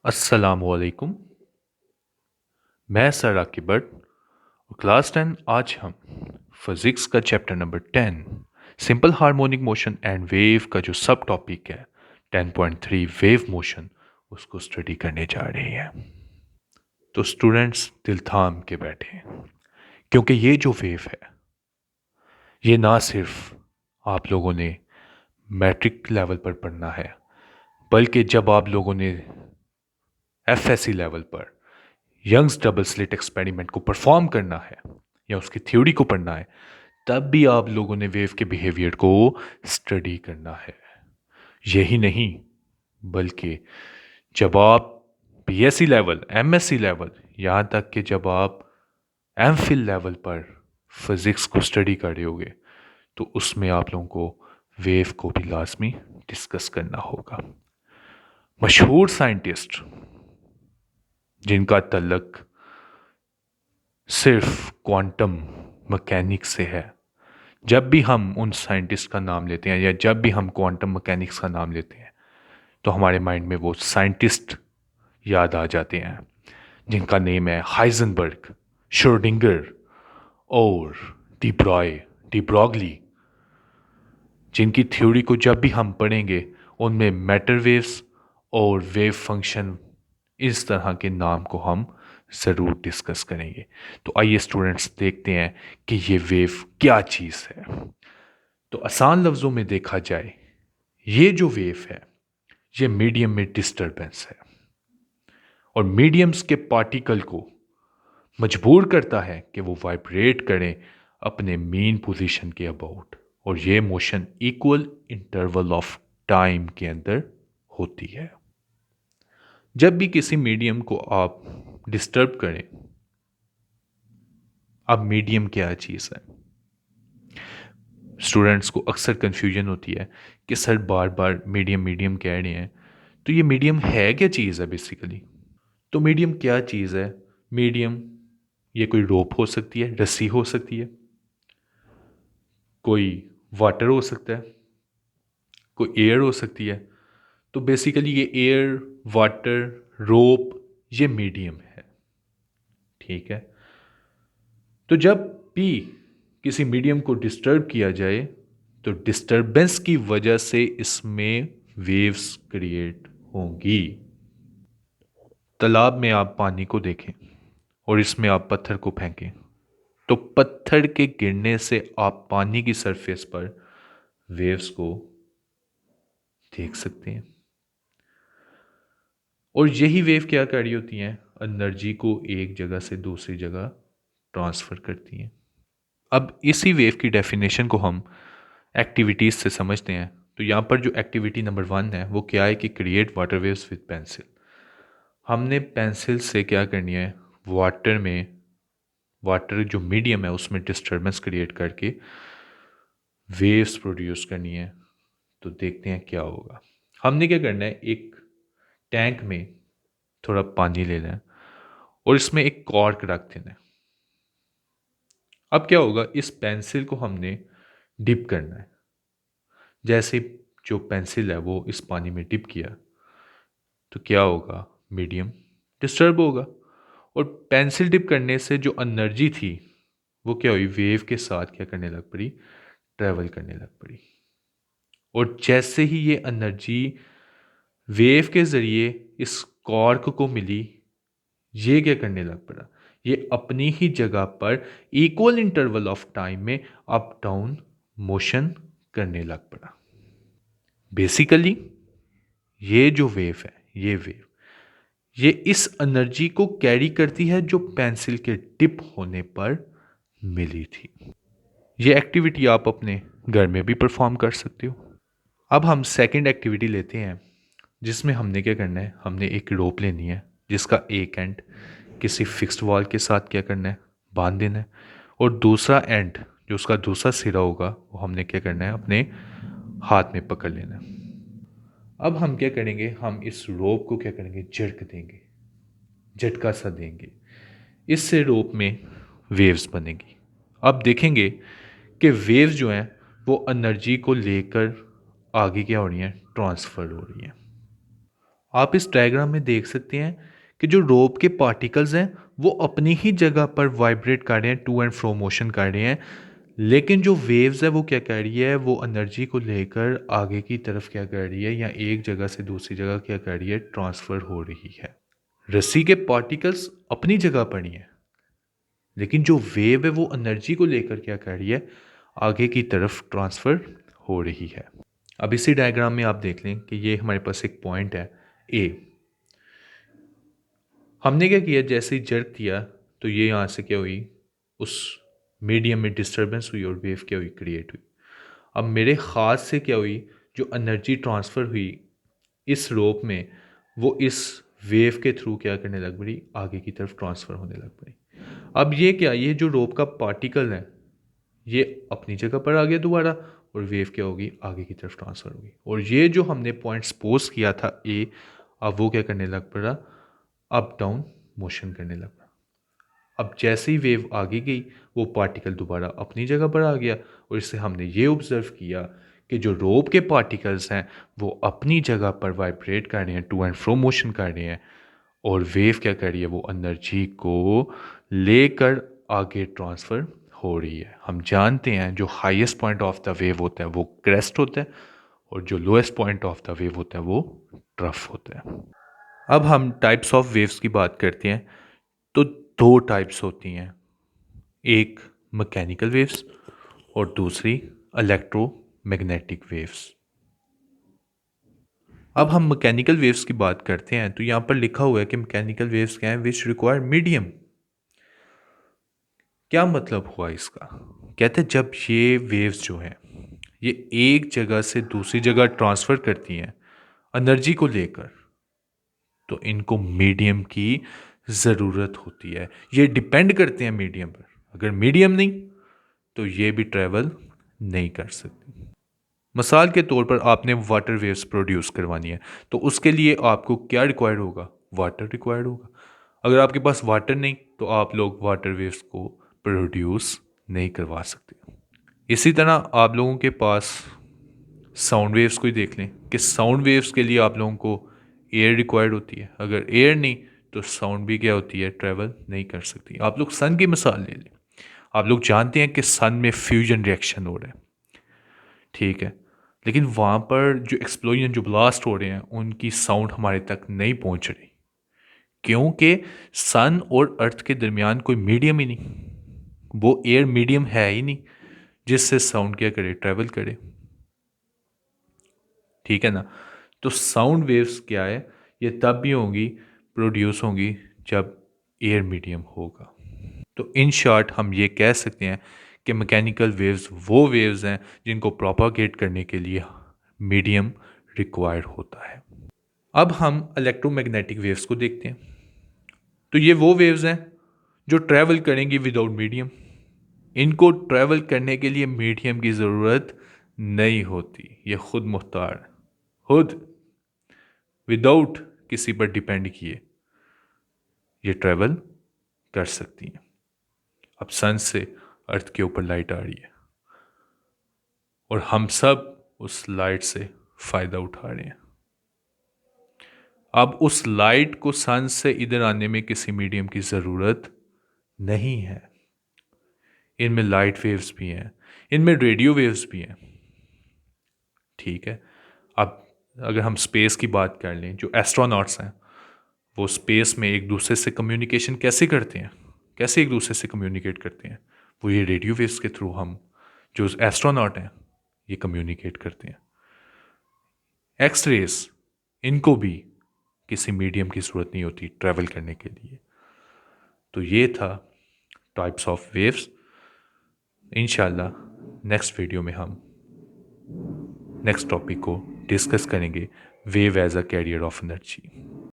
अस्सलामुअलैकुम। मैं सर राकिब भट्ट और क्लास 10 आज हम फिज़िक्स का chapter number 10 simple harmonic motion and wave का जो सब टॉपिक है 10.3 वेव मोशन उसको स्टडी करने जा रहे हैं। तो स्टूडेंट्स दिल थाम के बैठे क्योंकि ये जो वेव है ये ना सिर्फ आप लोगों ने मैट्रिक लेवल पर पढ़ना है, बल्कि जब आप लोगों ने एफएससी लेवल पर यंग्स डबल स्लिट एक्सपेरिमेंट को परफॉर्म करना है या उसकी थ्योरी को पढ़ना है, तब भी आप लोगों ने वेव के बिहेवियर को स्टडी करना है। यही नहीं, बल्कि जब आप बीएससी लेवल, एमएससी लेवल, यहाँ तक कि जब आप एमफिल लेवल पर फिज़िक्स को स्टडी कर रहे होगे, तो उसमें आप लोगों को वेव को भी लाजमी डिस्कस करना होगा। मशहूर साइंटिस्ट जिनका तल्लक सिर्फ क्वांटम मैकेनिक्स से है, जब भी हम उन साइंटिस्ट का नाम लेते हैं या जब भी हम क्वांटम मैकेनिक्स का नाम लेते हैं, तो हमारे माइंड में वो साइंटिस्ट याद आ जाते हैं जिनका नेम है हाइजेनबर्ग, श्रोडिंगर और डी ब्रॉगली, जिनकी थ्योरी को जब भी हम पढ़ेंगे उनमें मैटर वेव्स और वेव फंक्शन इस तरह के नाम को हम ज़रूर डिस्कस करेंगे। तो आइए स्टूडेंट्स देखते हैं कि ये वेव क्या चीज़ है। तो आसान लफ्ज़ों में देखा जाए, ये जो वेव है ये मीडियम में डिस्टरबेंस है और मीडियम्स के पार्टिकल को मजबूर करता है कि वो वाइब्रेट करें अपने मेन पोजीशन के अबाउट, और ये motion equal interval of time के अंदर होती है। जब भी किसी मीडियम को आप डिस्टर्ब करें, अब मीडियम क्या चीज़ है? स्टूडेंट्स को अक्सर कन्फ्यूजन होती है कि सर बार बार मीडियम मीडियम कह रहे हैं, तो ये मीडियम है क्या चीज़ है बेसिकली? तो मीडियम क्या चीज़ है? मीडियम ये कोई रोप हो सकती है, रस्सी हो सकती है, कोई वाटर हो सकता है, कोई एयर हो सकती है। तो बेसिकली ये एयर, वाटर, रोप ये मीडियम है। ठीक है। तो जब भी किसी मीडियम को डिस्टर्ब किया जाए, तो डिस्टरबेंस की वजह से इसमें वेव्स क्रिएट होंगी। तालाब में आप पानी को देखें और इसमें आप पत्थर को फेंकें, तो पत्थर के गिरने से आप पानी की सरफेस पर वेव्स को देख सकते हैं। और यही वेव क्या कर रही होती हैं? एनर्जी को एक जगह से दूसरी जगह ट्रांसफ़र करती हैं। अब इसी वेव की डेफिनेशन को हम एक्टिविटीज़ से समझते हैं। तो यहाँ पर जो एक्टिविटी नंबर 1 है वो क्या है कि create water waves with pencil. हमने पेंसिल से क्या करनी है? वाटर जो मीडियम है उसमें डिस्टर्बेंस क्रिएट करके वेव्स प्रोड्यूस करनी है। तो देखते हैं क्या होगा। हमने क्या करना है, एक टैंक में थोड़ा पानी लेना है और इसमें एक कॉर्क रख देना है। अब क्या होगा, इस पेंसिल को हमने डिप करना है। जैसे जो पेंसिल है वो इस पानी में डिप किया, तो क्या होगा, मीडियम डिस्टर्ब होगा और पेंसिल डिप करने से जो एनर्जी थी वो क्या हुई, वेव के साथ क्या करने लग पड़ी, ट्रैवल करने लग पड़ी। और जैसे ही ये एनर्जी वेव के ज़रिए इस कॉर्क को मिली, ये क्या करने लग पड़ा, ये अपनी ही जगह पर इक्वल इंटरवल ऑफ टाइम में अप डाउन मोशन करने लग पड़ा। बेसिकली ये जो वेव है, ये वेव ये इस एनर्जी को कैरी करती है जो पेंसिल के टिप होने पर मिली थी। ये एक्टिविटी आप अपने घर में भी परफॉर्म कर सकते हो। अब हम सेकंड एक्टिविटी लेते हैं, जिसमें हमने क्या करना है, हमने एक रोप लेनी है जिसका एक एंड किसी फिक्स्ड वॉल के साथ क्या करना है, बांध देना है, और दूसरा एंड जो उसका दूसरा सिरा होगा वो हमने क्या करना है, अपने हाथ में पकड़ लेना है। अब हम क्या करेंगे, हम इस रोप को क्या करेंगे, झटक देंगे, झटका सा देंगे। इससे रोप में वेव्स बनेगी। अब देखेंगे कि वेव्स जो हैं वो एनर्जी को लेकर आगे क्या हो रही हैं, ट्रांसफ़र हो रही हैं। आप इस डायग्राम में देख सकते हैं कि जो रोप के पार्टिकल्स हैं वो अपनी ही जगह पर वाइब्रेट कर रहे हैं, टू एंड फ्रो मोशन कर रहे हैं, लेकिन जो वेव्स है वो क्या कर रही है, वो एनर्जी को लेकर आगे की तरफ क्या कर रही है, या एक जगह से दूसरी जगह क्या कर रही है, ट्रांसफ़र हो रही है। रस्सी के पार्टिकल्स अपनी जगह पर नहीं है, लेकिन जो वेव है वो एनर्जी को लेकर क्या कर रही है, आगे की तरफ ट्रांसफ़र हो रही है। अब इसी डायग्राम में आप देख लें कि ये हमारे पास एक पॉइंट है ए। हमने क्या किया, जैसे ही जर्क दिया तो ये यहाँ से क्या हुई, उस मीडियम में डिस्टर्बेंस हुई और वेव क्या हुई, क्रिएट हुई। अब मेरे ख़ास से क्या हुई, जो एनर्जी ट्रांसफ़र हुई इस रोप में, वो इस वेव के थ्रू क्या करने लग पड़ी, आगे की तरफ ट्रांसफ़र होने लग पड़ी। अब ये क्या, ये जो रोप का पार्टिकल है ये अपनी जगह पर आ गया दोबारा, और वेव क्या होगी, आगे की तरफ ट्रांसफ़र होगी। और ये जो हमने पॉइंट सपोज किया था ए, अब वो क्या करने लग पड़ा, अप डाउन मोशन करने लग पड़ा। अब जैसे ही वेव आगे गई वो पार्टिकल दोबारा अपनी जगह पर आ गया, और इससे हमने ये ऑब्ज़र्व किया कि जो रोप के पार्टिकल्स हैं वो अपनी जगह पर वाइब्रेट कर रहे हैं, टू एंड फ्रो मोशन कर रहे हैं, और वेव क्या कर रही है, वो एनर्जी को लेकर आगे ट्रांसफ़र हो रही है। हम जानते हैं जो highest point of the wave होता है वो क्रेस्ट होता है, और जो lowest point of the wave होता है वो ट्रफ होता है। अब हम टाइप्स ऑफ वेव्स की बात करते हैं, तो दो टाइप्स होती हैं, एक मैकेनिकल वेव्स और दूसरी इलेक्ट्रोमैग्नेटिक वेव्स। अब हम मैकेनिकल वेव्स की बात करते हैं, तो यहाँ पर लिखा हुआ है कि मैकेनिकल वेव्स क्या हैं, विच रिक्वायर मीडियम। क्या मतलब हुआ इसका, कहते हैं जब ये वेव्स जो हैं ये एक जगह से दूसरी जगह ट्रांसफ़र करती हैं एनर्जी को लेकर, तो इनको मीडियम की ज़रूरत होती है। ये डिपेंड करते हैं मीडियम पर, अगर मीडियम नहीं तो ये भी ट्रैवल नहीं कर सकती। मिसाल के तौर पर आपने वाटर वेव्स प्रोड्यूस करवानी है, तो उसके लिए आपको क्या रिक्वायर्ड होगा, वाटर रिक्वायर्ड होगा। अगर आपके पास वाटर नहीं तो आप लोग वाटर वेव्स को प्रोड्यूस नहीं करवा सकते। इसी तरह आप लोगों के पास साउंड वेव्स को ही देख लें कि साउंड वेव्स के लिए आप लोगों को एयर रिक्वायर्ड होती है, अगर एयर नहीं तो साउंड भी क्या होती है, ट्रैवल नहीं कर सकती। आप लोग सन की मिसाल ले लें, आप लोग जानते हैं कि सन में फ्यूजन रिएक्शन हो रहा है, ठीक है, लेकिन वहाँ पर जो एक्सप्लोजन, जो ब्लास्ट हो रहे हैं, उनकी साउंड हमारे तक नहीं पहुँच रही, क्योंकि सन और अर्थ के दरमियान कोई मीडियम ही नहीं, वो एयर मीडियम है ही नहीं जिससे साउंड क्या करे, ट्रैवल करे, ठीक है ना। तो साउंड वेव्स क्या है, ये तब भी होंगी, प्रोड्यूस होंगी जब एयर मीडियम होगा। तो इन शॉर्ट हम ये कह सकते हैं कि मैकेनिकल वेव्स वो वेव्स हैं जिनको प्रोपागेट करने के लिए मीडियम रिक्वायर्ड होता है। अब हम इलेक्ट्रोमैग्नेटिक वेव्स को देखते हैं, तो ये वो वेव्स हैं जो ट्रैवल करेंगी विदाउट मीडियम। इनको ट्रैवल करने के लिए मीडियम की ज़रूरत नहीं होती, ये खुद मुख्तार, खुद विदाउट किसी पर डिपेंड किए ये ट्रैवल कर सकती हैं। अब सन से अर्थ के ऊपर लाइट आ रही है और हम सब उस लाइट से फ़ायदा उठा रहे हैं। अब उस लाइट को सन से इधर आने में किसी मीडियम की ज़रूरत नहीं है। इनमें लाइट वेव्स भी हैं, इनमें रेडियो वेव्स भी हैं, ठीक है। अब अगर हम स्पेस की बात कर लें, जो एस्ट्रोनॉट्स हैं वो स्पेस में एक दूसरे से कम्युनिकेशन कैसे करते हैं, कैसे एक दूसरे से कम्युनिकेट करते हैं, वो ये रेडियो वेव्स के थ्रू हम जो एस्ट्रोनॉट हैं ये कम्युनिकेट करते हैं। एक्स रेज, इनको भी किसी मीडियम की ज़रूरत नहीं होती ट्रैवल करने के लिए। तो ये था टाइप्स ऑफ वेव्स। इंशाल्लाह नेक्स्ट वीडियो में हम नेक्स्ट टॉपिक को डिस्कस करेंगे, wave as a carrier of energy.